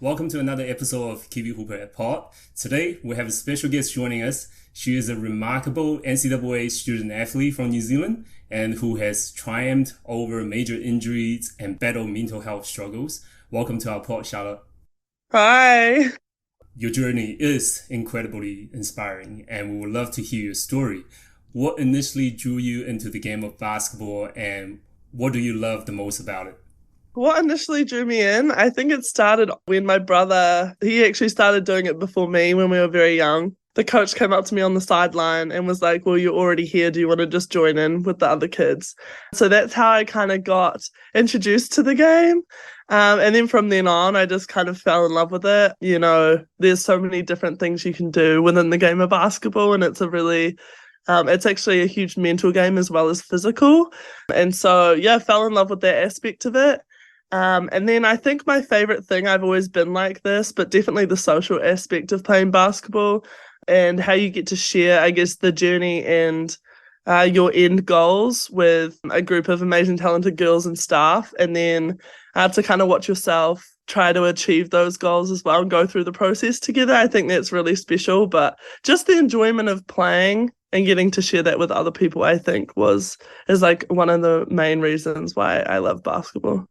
Welcome to another episode of Kiwi Hooper at Pod. Today, we have a special guest joining us. She is a remarkable NCAA student athlete from New Zealand and who has triumphed over major injuries and battled mental health struggles. Welcome to our pod, Charlotte. Hi. Your journey is incredibly inspiring, and we would love to hear your story. What initially drew you into the game of basketball, and what do you love the most about it? What initially drew me in, I think it started when my brother, he actually started doing it before me when we were very young. The coach came up to me on the sideline and was like, well, you're already here. Do you want to just join in with the other kids? So that's how I kind of got introduced to the game. And then from then on, I just kind of fell in love with it. You know, there's so many different things you can do within the game of basketball, and it's actually a huge mental game as well as physical. And so, yeah, fell in love with that aspect of it. And then I think my favorite thing, I've always been like this, but definitely the social aspect of playing basketball and how you get to share, I guess, the journey and your end goals with a group of amazing, talented girls and staff. And then to kind of watch yourself try to achieve those goals as well and go through the process together. I think that's really special. But just the enjoyment of playing and getting to share that with other people, I think is like one of the main reasons why I love basketball.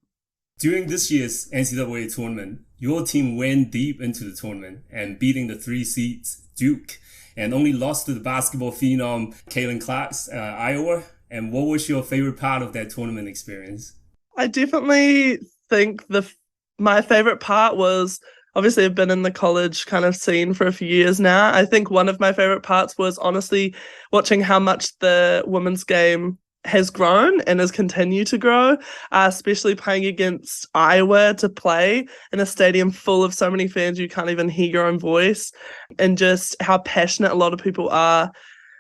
During this year's NCAA tournament, your team went deep into the tournament and beating the three seeds Duke and only lost to the basketball phenom Caitlin Clark's Iowa. And what was your favorite part of that tournament experience? I definitely think my favorite part was obviously I've been in the college kind of scene for a few years now. I think one of my favorite parts was honestly watching how much the women's game has grown and has continued to grow, especially playing against Iowa to play in a stadium full of so many fans you can't even hear your own voice, and just how passionate a lot of people are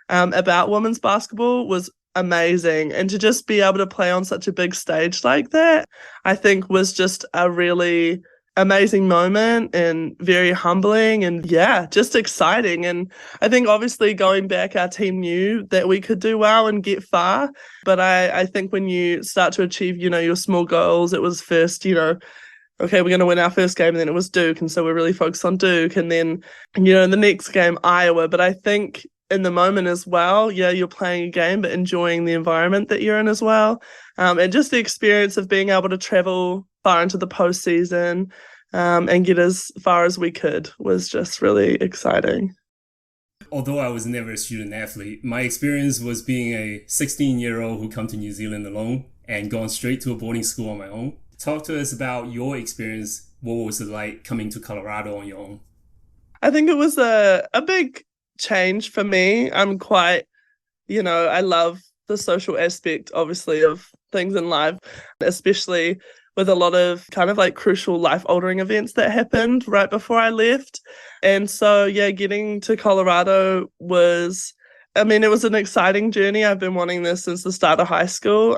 about women's basketball was amazing. And to just be able to play on such a big stage like that, I think was just a really amazing moment and very humbling and yeah, just exciting. And I think obviously going back, our team knew that we could do well and get far. But I think when you start to achieve, your small goals, it was first, okay, we're going to win our first game, and then it was Duke. And so we're really focused on Duke. And then, in the next game, Iowa. But I think in the moment as well, yeah, you're playing a game, but enjoying the environment that you're in as well. And just the experience of being able to travel far into the postseason and get as far as we could was just really exciting. Although I was never a student athlete, my experience was being a 16-year-old who come to New Zealand alone and gone straight to a boarding school on my own. Talk to us about your experience. What was it like coming to Colorado on your own? I think it was a big change for me. I'm quite, I love the social aspect, obviously, of things in life, especially with a lot of kind of like crucial life altering events that happened right before I left. And so, yeah, getting to Colorado it was an exciting journey. I've been wanting this since the start of high school.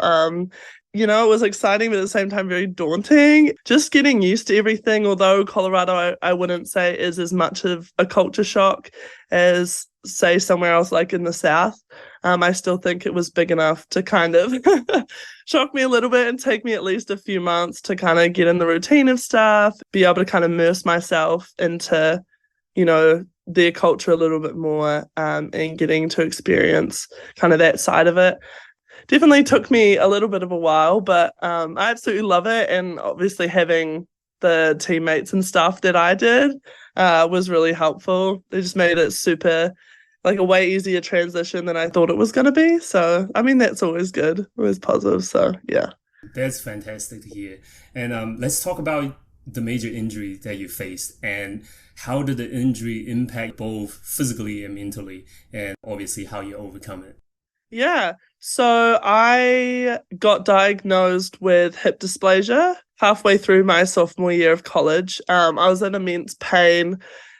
It was exciting, but at the same time, very daunting. Just getting used to everything, although Colorado, I wouldn't say is as much of a culture shock as, say, somewhere else like in the South. I still think it was big enough to kind of shock me a little bit and take me at least a few months to kind of get in the routine of stuff, be able to kind of immerse myself into, their culture a little bit more, and getting to experience kind of that side of it. Definitely took me a little bit of a while, but I absolutely love it. And obviously having the teammates and stuff that I did was really helpful. They just made it super, like a way easier transition than I thought it was going to be. So, I mean, that's always good, always positive. So, yeah. That's fantastic to hear. And let's talk about the major injury that you faced and how did the injury impact both physically and mentally, and obviously how you overcome it. Yeah. So I got diagnosed with hip dysplasia halfway through my sophomore year of college. I was in immense pain,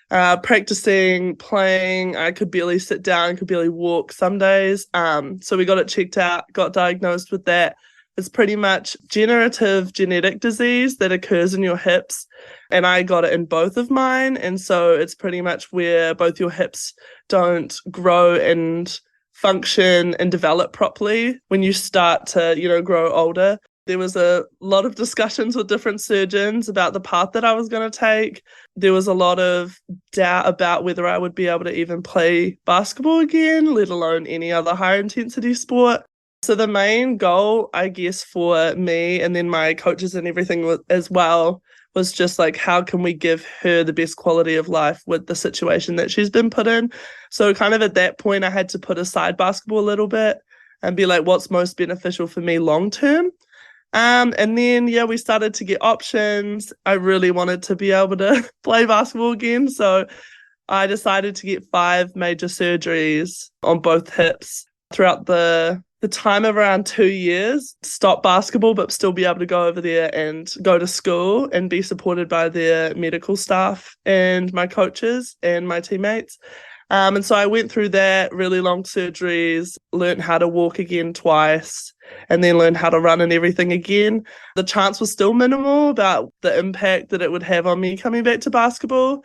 practicing, playing. I could barely sit down, could barely walk some days. So we got it checked out, got diagnosed with that. It's pretty much generative genetic disease that occurs in your hips. And I got it in both of mine. And so it's pretty much where both your hips don't grow and function and develop properly when you start to, grow older. There was a lot of discussions with different surgeons about the path that I was going to take. There was a lot of doubt about whether I would be able to even play basketball again, let alone any other high intensity sport. So the main goal, I guess, for me and then my coaches and everything as well was just like, how can we give her the best quality of life with the situation that she's been put in? So kind of at that point, I had to put aside basketball a little bit and be like, what's most beneficial for me long term? And then, we started to get options. I really wanted to be able to play basketball again. So I decided to get 5 major surgeries on both hips throughout the time of around 2 years, stop basketball, but still be able to go over there and go to school and be supported by their medical staff and my coaches and my teammates. And so I went through that, really long surgeries, learned how to walk again twice, and then learned how to run and everything again. The chance was still minimal about the impact that it would have on me coming back to basketball.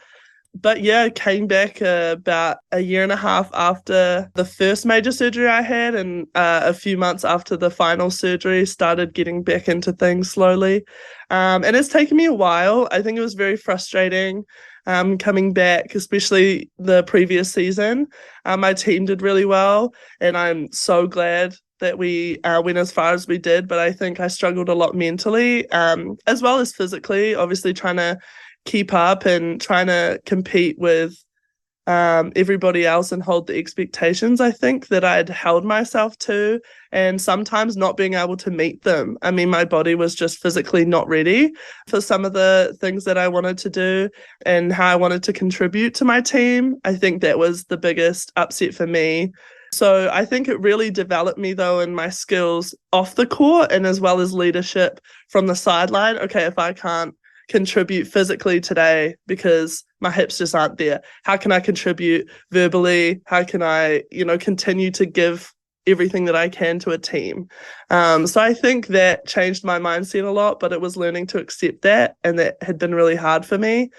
But I came back about a year and a half after the first major surgery I had, and a few months after the final surgery, started getting back into things slowly. And it's taken me a while. I think it was very frustrating coming back, especially the previous season. My team did really well, and I'm so glad that we went as far as we did. But I think I struggled a lot mentally, as well as physically, obviously trying to keep up and trying to compete with everybody else and hold the expectations I think that I'd held myself to, and sometimes not being able to meet them. I mean, my body was just physically not ready for some of the things that I wanted to do and how I wanted to contribute to my team. I think that was the biggest upset for me. So I think it really developed me though in my skills off the court and as well as leadership from the sideline. Okay, if I can't contribute physically today because my hips just aren't there, how can I contribute verbally? How can I, continue to give everything that I can to a team? So I think that changed my mindset a lot, but it was learning to accept that, and that had been really hard for me.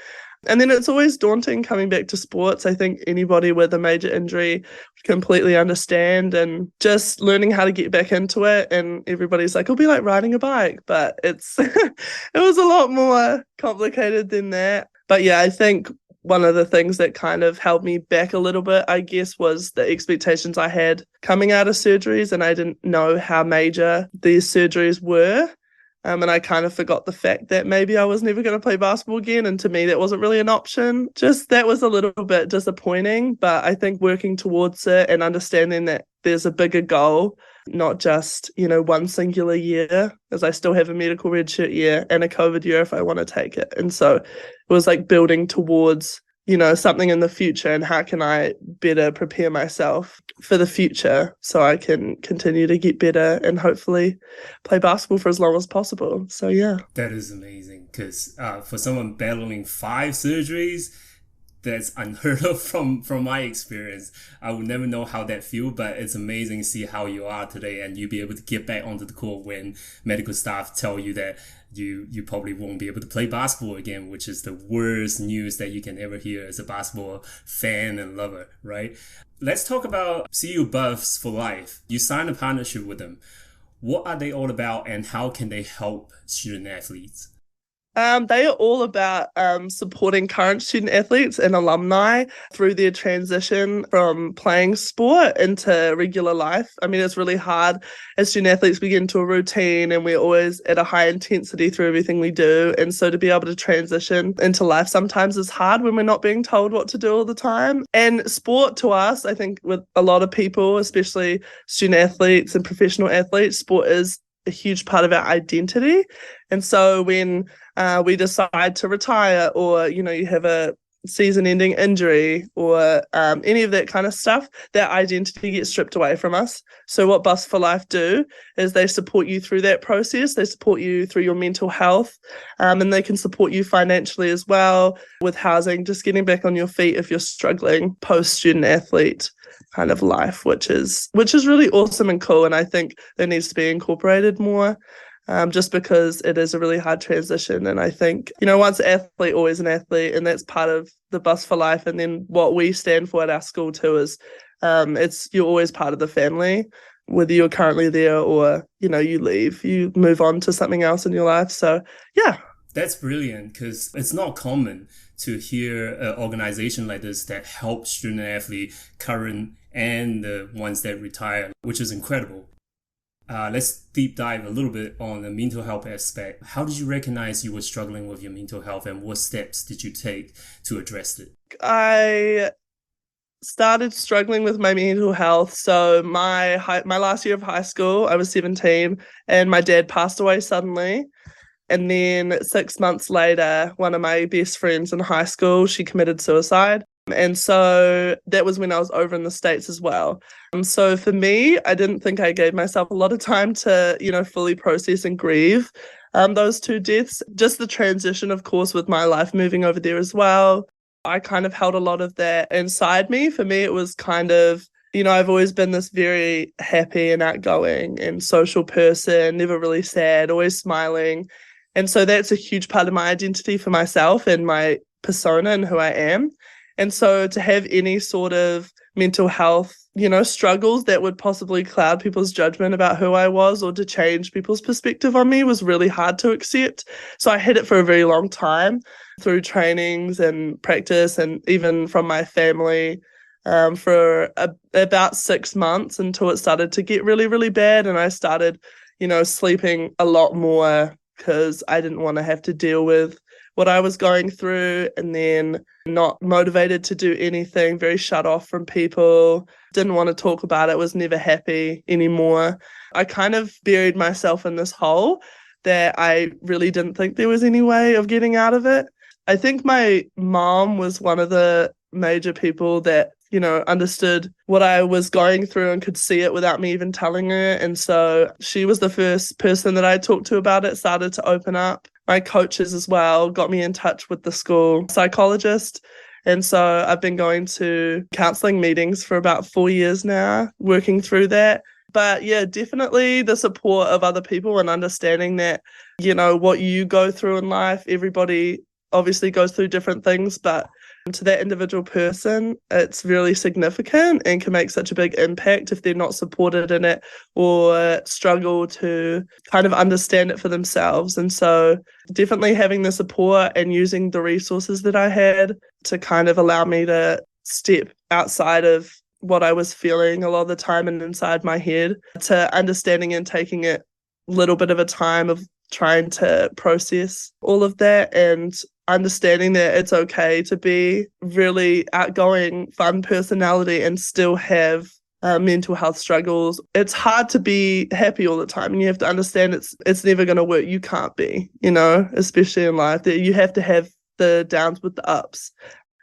And then it's always daunting coming back to sports. I think anybody with a major injury would completely understand, and just learning how to get back into it. And everybody's like, it'll be like riding a bike, but it was a lot more complicated than that. But I think one of the things that kind of held me back a little bit, I guess, was the expectations I had coming out of surgeries, and I didn't know how major these surgeries were. And I kind of forgot the fact that maybe I was never going to play basketball again. And to me, that wasn't really an option. Just that was a little bit disappointing. But I think working towards it and understanding that there's a bigger goal, not just, one singular year, as I still have a medical redshirt year and a COVID year if I want to take it. And so it was like building towards something in the future, and how can I better prepare myself for the future so I can continue to get better and hopefully play basketball for as long as possible. So that is amazing, because for someone battling 5 surgeries, that's unheard of from my experience. I would never know how that feels, but it's amazing to see how you are today, and you be able to get back onto the court when medical staff tell you that you probably won't be able to play basketball again, which is the worst news that you can ever hear as a basketball fan and lover, right? Let's talk about CU Buffs for Life. You signed a partnership with them. What are they all about, and how can they help student athletes? They are all about supporting current student athletes and alumni through their transition from playing sport into regular life. I mean, it's really hard as student athletes. We get into a routine and we're always at a high intensity through everything we do. And so to be able to transition into life sometimes is hard when we're not being told what to do all the time. And sport to us, I think with a lot of people, especially student athletes and professional athletes, sport is a huge part of our identity. And so when we decide to retire, or you have a season-ending injury, or any of that kind of stuff, that identity gets stripped away from us. So what Buffs for Life do is they support you through that process. They support you through your mental health, and they can support you financially as well with housing, just getting back on your feet if you're struggling post-student athlete kind of life, which is really awesome and cool. And I think that needs to be incorporated more. Just because it is a really hard transition. And I think, once an athlete, always an athlete, and that's part of the Buffs for Life. And then what we stand for at our school too is you're always part of the family. whether you're currently there or, you leave, you move on to something else in your life. So, yeah. That's brilliant, because it's not common to hear an organization like this that helps student athletes, current and the ones that retire, which is incredible. Let's deep dive a little bit on the mental health aspect. How did you recognize you were struggling with your mental health, and what steps did you take to address it? I started struggling with my mental health. So my last year of high school, I was 17, and my dad passed away suddenly. And then 6 months later, one of my best friends in high school, she committed suicide. And so that was when I was over in the States as well. So for me, I didn't think I gave myself a lot of time to, fully process and grieve those two deaths. Just the transition, of course, with my life moving over there as well. I kind of held a lot of that inside me. For me, it was kind of, I've always been this very happy and outgoing and social person, never really sad, always smiling. And so that's a huge part of my identity for myself and my persona and who I am. And so to have any sort of mental health, struggles that would possibly cloud people's judgment about who I was or to change people's perspective on me was really hard to accept. So I had it for a very long time through trainings and practice, and even from my family for about 6 months until it started to get really, really bad. And I started, sleeping a lot more because I didn't want to have to deal with what I was going through, and then not motivated to do anything, very shut off from people, didn't want to talk about it, was never happy anymore. I kind of buried myself in this hole that I really didn't think there was any way of getting out of it. I think my mom was one of the major people that, understood what I was going through and could see it without me even telling her. And so she was the first person that I talked to about it, started to open up. My coaches as well got me in touch with the school psychologist. And so I've been going to counselling meetings for about 4 years now, working through that. But yeah, definitely the support of other people and understanding that, what you go through in life, everybody obviously goes through different things, but to that individual person, it's really significant and can make such a big impact if they're not supported in it or struggle to kind of understand it for themselves. And so definitely having the support and using the resources that I had to kind of allow me to step outside of what I was feeling a lot of the time and inside my head, to understanding and taking it a little bit of a time of trying to process all of that and understanding that it's okay to be really outgoing, fun personality and still have mental health struggles. It's hard to be happy all the time, and you have to understand it's never going to work. You can't be, especially in life, that you have to have the downs with the ups.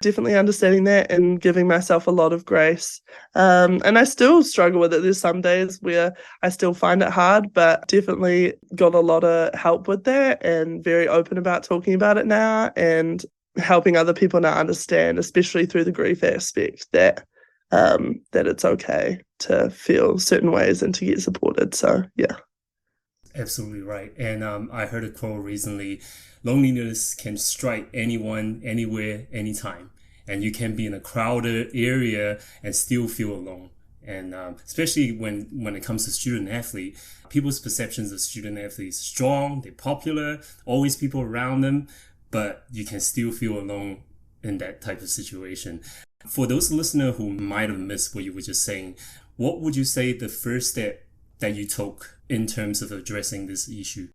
Definitely understanding that and giving myself a lot of grace. And I still struggle with it. There's some days where I still find it hard, but definitely got a lot of help with that and very open about talking about it now and helping other people now understand, especially through the grief aspect, that it's okay to feel certain ways and to get supported. So, yeah. Absolutely right. And I heard a quote recently: loneliness can strike anyone, anywhere, anytime. And you can be in a crowded area and still feel alone. And especially when it comes to student athlete, people's perceptions of student athletes strong, they're popular, always people around them, but you can still feel alone in that type of situation. For those listeners who might have missed what you were just saying, what would you say the first step that you took in terms of addressing this issue?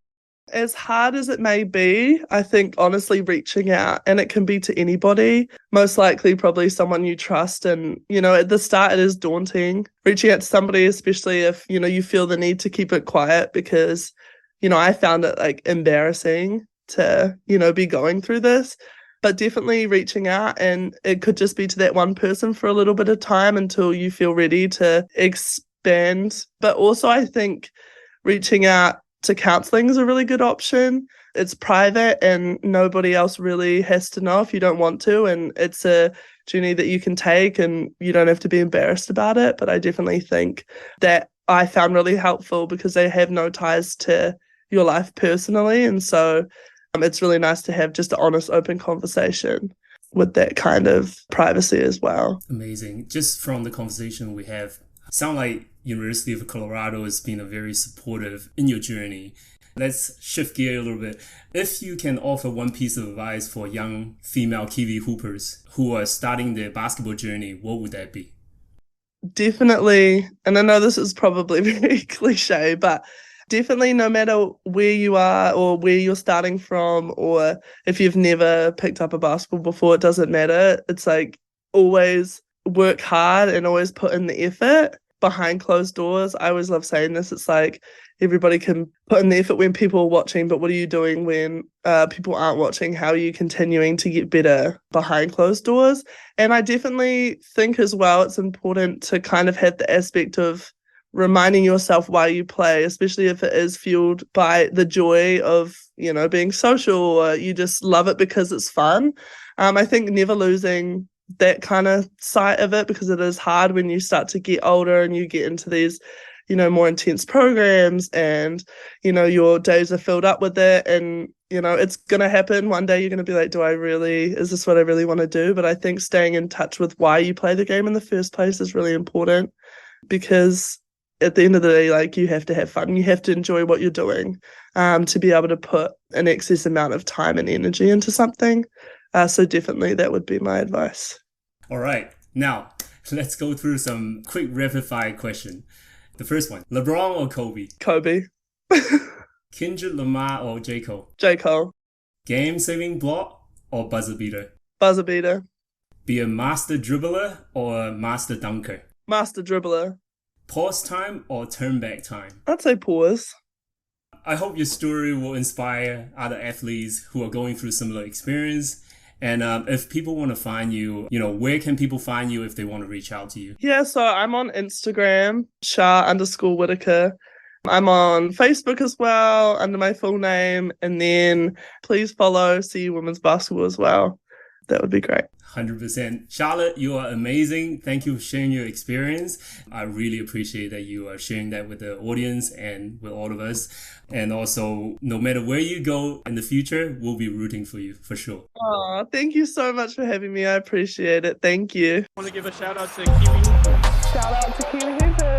As hard as it may be, I think honestly reaching out, and it can be to anybody, most likely probably someone you trust. And, at the start it is daunting. Reaching out to somebody, especially if, you feel the need to keep it quiet, because, I found it like embarrassing to, be going through this. But definitely reaching out, and it could just be to that one person for a little bit of time until you feel ready to expand. But also I think reaching out to counselling is a really good option. It's private and nobody else really has to know if you don't want to, and it's a journey that you can take and you don't have to be embarrassed about it. But I definitely think that I found really helpful because they have no ties to your life personally, and so it's really nice to have just an honest, open conversation with that kind of privacy as well. Amazing. Just from the conversation we have, Sound like University of Colorado has been a very supportive in your journey. Let's shift gear a little bit. If you can offer one piece of advice for young female Kiwi hoopers who are starting their basketball journey, what would that be? Definitely, and I know this is probably very cliche, but definitely no matter where you are or where you're starting from, or if you've never picked up a basketball before, it doesn't matter. It's like always work hard and always put in the effort behind closed doors. I always love saying this. It's like everybody can put in the effort when people are watching, but what are you doing when people aren't watching? How are you continuing to get better behind closed doors? And I definitely think as well it's important to kind of have the aspect of reminding yourself why you play, especially if it is fueled by the joy of, you know, being social, or you just love it because it's fun. I think never losing that kind of side of it, because it is hard when you start to get older and you get into these, you know, more intense programs, and, you know, your days are filled up with it, and, you know, it's going to happen. One day you're going to be like, is this what I really want to do? But I think staying in touch with why you play the game in the first place is really important, because at the end of the day, like, you have to have fun. You have to enjoy what you're doing to be able to put an excess amount of time and energy into something. So definitely that would be my advice. All right. Now, let's go through some quick rapid-fire question. The first one, LeBron or Kobe? Kobe. Kendrick Lamar or J. Cole? J. Cole. Game-saving block or buzzer beater? Buzzer beater. Be a master dribbler or a master dunker? Master dribbler. Pause time or turn back time? I'd say pause. I hope your story will inspire other athletes who are going through similar experience. And if people want to find you, you know, where can people find you if they want to reach out to you? Yeah, so I'm on Instagram, Char_Whittaker. I'm on Facebook as well, under my full name. And then please follow CU Women's Basketball as well. That would be great. 100%. Charlotte, you are amazing. Thank you for sharing your experience. I really appreciate that you are sharing that with the audience and with all of us. And also, no matter where you go in the future, we'll be rooting for you for sure. Oh, thank you so much for having me. I appreciate it. Thank you. I want to give a shout out to Kiwi Hoopers. Shout out to Kiwi Hoopers.